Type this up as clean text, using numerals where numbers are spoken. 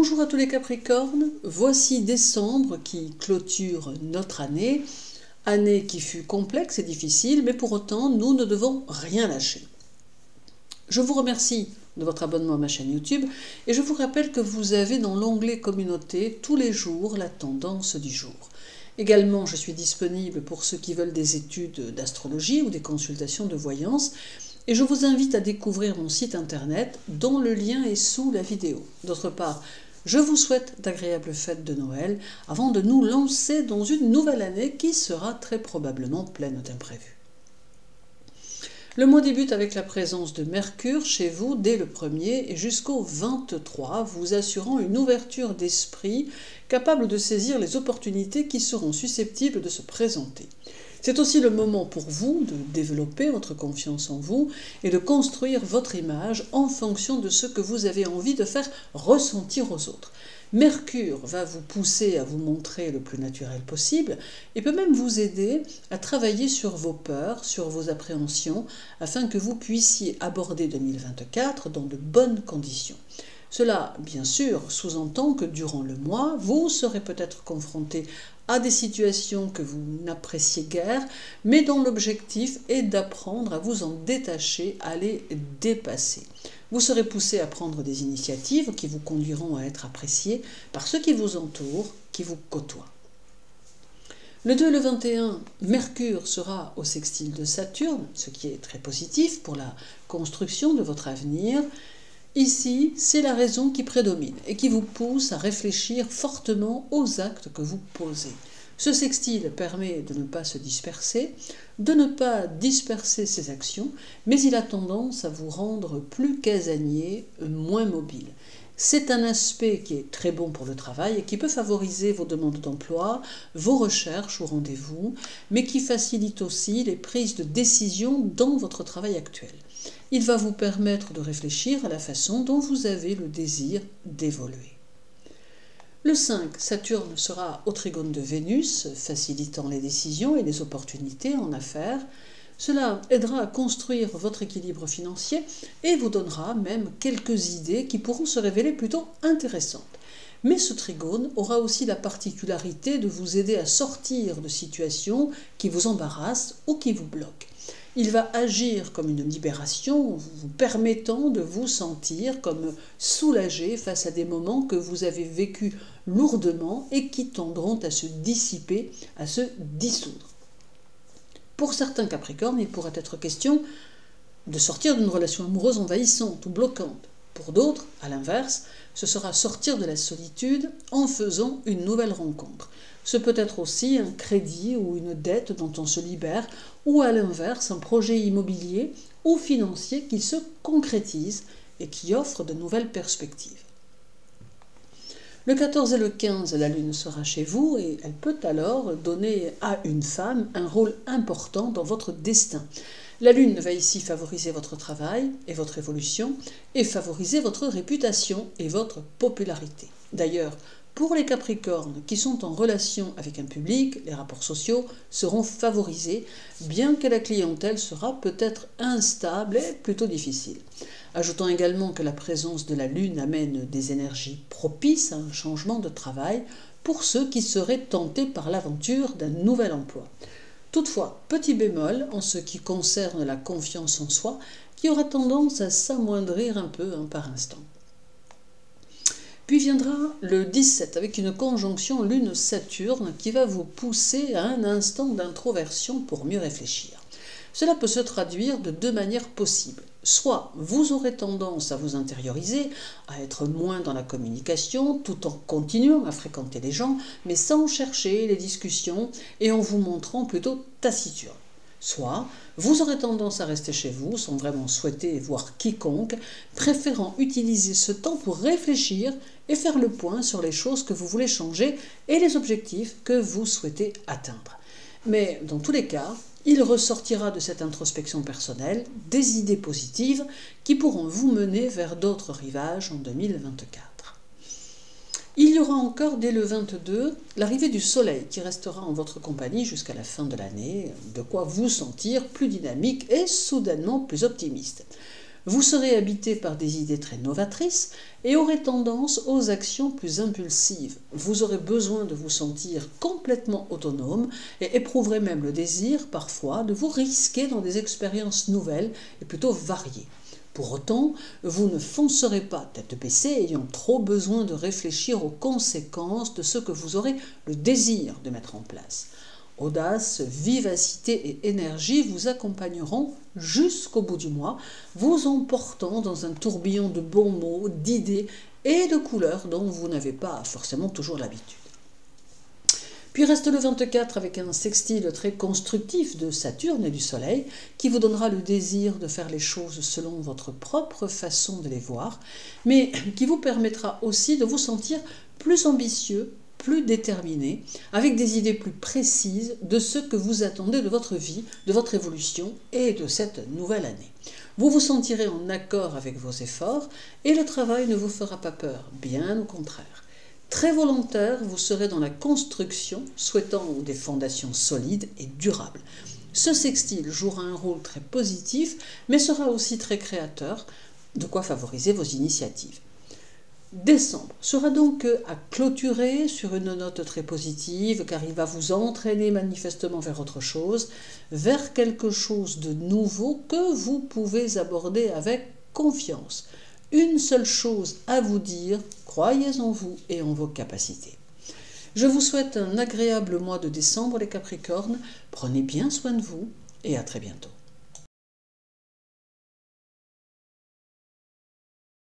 Bonjour à tous les Capricornes, voici décembre qui clôture notre année, année qui fut complexe et difficile, mais pour autant nous ne devons rien lâcher. Je vous remercie de votre abonnement à ma chaîne YouTube et je vous rappelle que vous avez dans l'onglet communauté tous les jours la tendance du jour. Également, je suis disponible pour ceux qui veulent des études d'astrologie ou des consultations de voyance et je vous invite à découvrir mon site internet dont le lien est sous la vidéo. D'autre part, je vous souhaite d'agréables fêtes de Noël avant de nous lancer dans une nouvelle année qui sera très probablement pleine d'imprévus. Le mois débute avec la présence de Mercure chez vous dès le 1er et jusqu'au 23, vous assurant une ouverture d'esprit capable de saisir les opportunités qui seront susceptibles de se présenter. C'est aussi le moment pour vous de développer votre confiance en vous et de construire votre image en fonction de ce que vous avez envie de faire ressentir aux autres. Mercure va vous pousser à vous montrer le plus naturel possible et peut même vous aider à travailler sur vos peurs, sur vos appréhensions, afin que vous puissiez aborder 2024 dans de bonnes conditions. Cela, bien sûr, sous-entend que durant le mois, vous serez peut-être confronté à des situations que vous n'appréciez guère, mais dont l'objectif est d'apprendre à vous en détacher, à les dépasser. Vous serez poussé à prendre des initiatives qui vous conduiront à être appréciés par ceux qui vous entourent, qui vous côtoient. Le 2 et le 21, Mercure sera au sextile de Saturne, ce qui est très positif pour la construction de votre avenir. Ici, c'est la raison qui prédomine et qui vous pousse à réfléchir fortement aux actes que vous posez. Ce sextile permet de ne pas se disperser, de ne pas disperser ses actions, mais il a tendance à vous rendre plus casanier, moins mobile. C'est un aspect qui est très bon pour le travail et qui peut favoriser vos demandes d'emploi, vos recherches ou rendez-vous, mais qui facilite aussi les prises de décision dans votre travail actuel. Il va vous permettre de réfléchir à la façon dont vous avez le désir d'évoluer. Le 5, Saturne sera au trigone de Vénus, facilitant les décisions et les opportunités en affaires. Cela aidera à construire votre équilibre financier et vous donnera même quelques idées qui pourront se révéler plutôt intéressantes. Mais ce trigone aura aussi la particularité de vous aider à sortir de situations qui vous embarrassent ou qui vous bloquent. Il va agir comme une libération, vous permettant de vous sentir comme soulagé face à des moments que vous avez vécus lourdement et qui tendront à se dissiper, à se dissoudre. Pour certains Capricornes, il pourrait être question de sortir d'une relation amoureuse envahissante ou bloquante. Pour d'autres, à l'inverse, ce sera sortir de la solitude en faisant une nouvelle rencontre. Ce peut être aussi un crédit ou une dette dont on se libère, ou à l'inverse, un projet immobilier ou financier qui se concrétise et qui offre de nouvelles perspectives. Le 14 et le 15, la Lune sera chez vous et elle peut alors donner à une femme un rôle important dans votre destin. La Lune va ici favoriser votre travail et votre évolution et favoriser votre réputation et votre popularité. D'ailleurs, pour les Capricornes qui sont en relation avec un public, les rapports sociaux seront favorisés, bien que la clientèle sera peut-être instable et plutôt difficile. Ajoutons également que la présence de la Lune amène des énergies propices à un changement de travail pour ceux qui seraient tentés par l'aventure d'un nouvel emploi. Toutefois, petit bémol en ce qui concerne la confiance en soi, qui aura tendance à s'amoindrir un peu par instant. Puis viendra le 17 avec une conjonction Lune-Saturne qui va vous pousser à un instant d'introversion pour mieux réfléchir. Cela peut se traduire de deux manières possibles. Soit vous aurez tendance à vous intérioriser, à être moins dans la communication, tout en continuant à fréquenter les gens, mais sans chercher les discussions et en vous montrant plutôt taciturne. Soit vous aurez tendance à rester chez vous sans vraiment souhaiter voir quiconque, préférant utiliser ce temps pour réfléchir et faire le point sur les choses que vous voulez changer et les objectifs que vous souhaitez atteindre. Mais dans tous les cas, il ressortira de cette introspection personnelle des idées positives qui pourront vous mener vers d'autres rivages en 2024. Il y aura encore dès le 22 l'arrivée du Soleil qui restera en votre compagnie jusqu'à la fin de l'année, de quoi vous sentir plus dynamique et soudainement plus optimiste. Vous serez habité par des idées très novatrices et aurez tendance aux actions plus impulsives. Vous aurez besoin de vous sentir complètement autonome et éprouverez même le désir parfois de vous risquer dans des expériences nouvelles et plutôt variées. Pour autant, vous ne foncerez pas tête baissée ayant trop besoin de réfléchir aux conséquences de ce que vous aurez le désir de mettre en place. Audace, vivacité et énergie vous accompagneront jusqu'au bout du mois, vous emportant dans un tourbillon de bons mots, d'idées et de couleurs dont vous n'avez pas forcément toujours l'habitude. Puis reste le 24 avec un sextile très constructif de Saturne et du Soleil qui vous donnera le désir de faire les choses selon votre propre façon de les voir, mais qui vous permettra aussi de vous sentir plus ambitieux, plus déterminé, avec des idées plus précises de ce que vous attendez de votre vie, de votre évolution et de cette nouvelle année. Vous vous sentirez en accord avec vos efforts et le travail ne vous fera pas peur, bien au contraire. Très volontaire, vous serez dans la construction, souhaitant des fondations solides et durables. Ce sextile jouera un rôle très positif, mais sera aussi très créateur, de quoi favoriser vos initiatives. Décembre sera donc à clôturer sur une note très positive, car il va vous entraîner manifestement vers autre chose, vers quelque chose de nouveau que vous pouvez aborder avec confiance. Une seule chose à vous dire, croyez en vous et en vos capacités. Je vous souhaite un agréable mois de décembre les Capricornes, prenez bien soin de vous et à très bientôt.